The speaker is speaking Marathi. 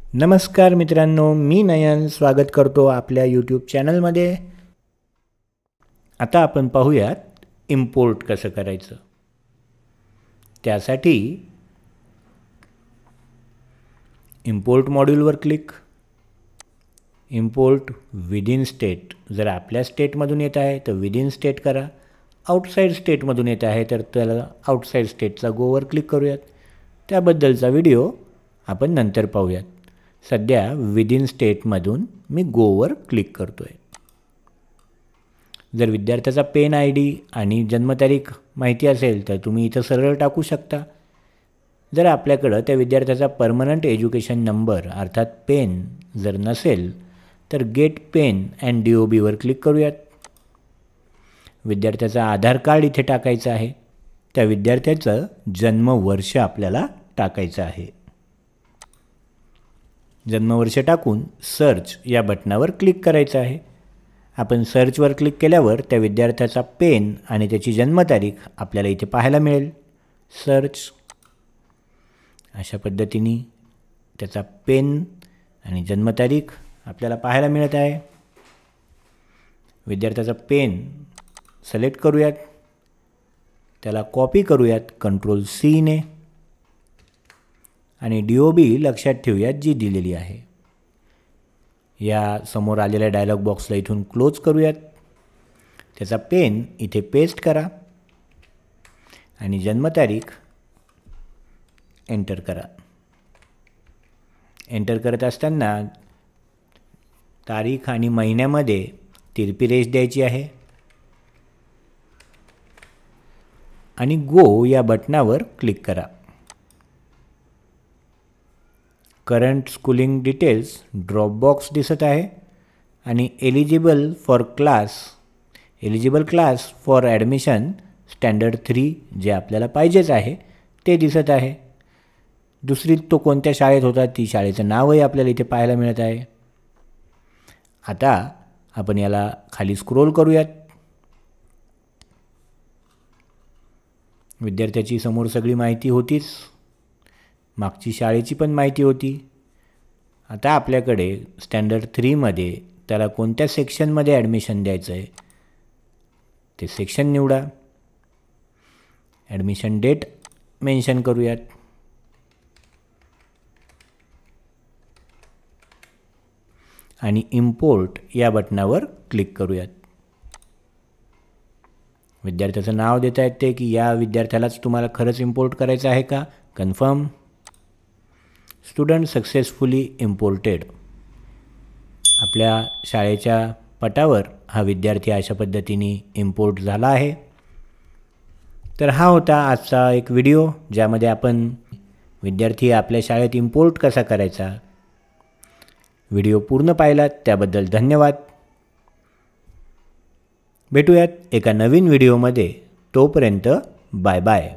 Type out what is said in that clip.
नमस्कार मित्रांनो, मी नयन स्वागत करतो आपल्या यूट्यूब चॅनलमध्ये। आता आपण पाहूयात इम्पोर्ट कसं करायचं। त्यासाठी इम्पोर्ट मॉड्यूलवर क्लिक, इम्पोर्ट विदिन स्टेट। जर आपल्या स्टेटमधून येत आहे तर विदिन स्टेट करा, आउटसाइड स्टेटमधून येत आहे तर त्याला आउटसाइड स्टेटचा गोवर क्लिक करूयात। त्याबद्दलचा व्हिडिओ आपण नंतर पाहूयात। सध्या विदिन स्टेटमधून मी गोवर क्लिक करतोय। जर विद्यार्थ्याचा पेन आयडी आणि जन्मतारीख माहिती असेल तर तुम्ही इथं सरळ टाकू शकता। जर आपल्याकडे त्या विद्यार्थ्याचा परमनंट एज्युकेशन नंबर अर्थात पेन जर नसेल तर गेट पेन अँड DOB वर क्लिक करूयात। विद्यार्थ्याचा आधार कार्ड इथे टाकायचं आहे। त्या विद्यार्थ्याचं जन्मवर्ष आपल्याला टाकायचं आहे। जन्मवर्ष टाकून सर्च या बटनावर क्लिक करायचं आहे। आपण सर्चवर क्लिक केल्यावर त्या विद्यार्थ्याचा पेन आणि त्याची जन्मतारीख आपल्याला इथे पाहायला मिळेल। सर्च अशा पद्धतीने त्याचा पेन आणि जन्मतारीख आपल्याला पाहायला मिळत आहे। विद्यार्थ्याचा पेन सिलेक्ट करूयात, त्याला कॉपी करूयात Ctrl+C ने आणि DOB लक्षात ठेवूयात जी दिलेली आहे। या समोर आलेल्या डायलॉग बॉक्सला इथून क्लोज करूयात। त्याचा पेन इथे पेस्ट करा आणि जन्मतारीख एंटर करा। एंटर करत असताना तारीख आणि महिन्यामध्ये तिरपी रेष द्यायची आहे आणि गो या बटनावर क्लिक करा। Current schooling details drop box दिसत आहे आणि eligible class for admission standard 3 जे आपल्याला पाहिजेच आहे ते दिसत आहे। दुसरी तो कोणत्या शाळेत होता ती शाळेचं नावही आपल्याला इथे पाहायला मिळत आहे। आता आपण याला खाली स्क्रोल करूयात। विद्यार्थ्याची समोर सगळी माहिती होतीच, मागची शाळेची पण माहिती होती। आता आपल्याकडे स्टँडर्ड 3 मध्ये त्याला कोणत्या सेक्शनमध्ये ॲडमिशन द्यायचं आहे ते सेक्शन निवडा। ॲडमिशन डेट मेन्शन करूयात आणि इम्पोर्ट या बटनावर क्लिक करूयात। विद्यार्थ्याचं नाव देता येते की या विद्यार्थ्यालाच तुम्हाला खरंच इम्पोर्ट करायचं आहे का, कन्फर्म। Student successfully imported. आपल्या शाळेच्या पटावर हा विद्यार्थी अशा पद्धतीने इम्पोर्ट झाला आहे। तर हा होता आजचा एक व्हिडिओ ज्यामध्ये आपण विद्यार्थी आपल्या शाळेत इम्पोर्ट कसा करायचा। व्हिडिओ पूर्ण पाहिलात त्याबद्दल धन्यवाद। भेटूयात एका नवीन व्हिडिओमध्ये, तोपर्यंत बाय बाय।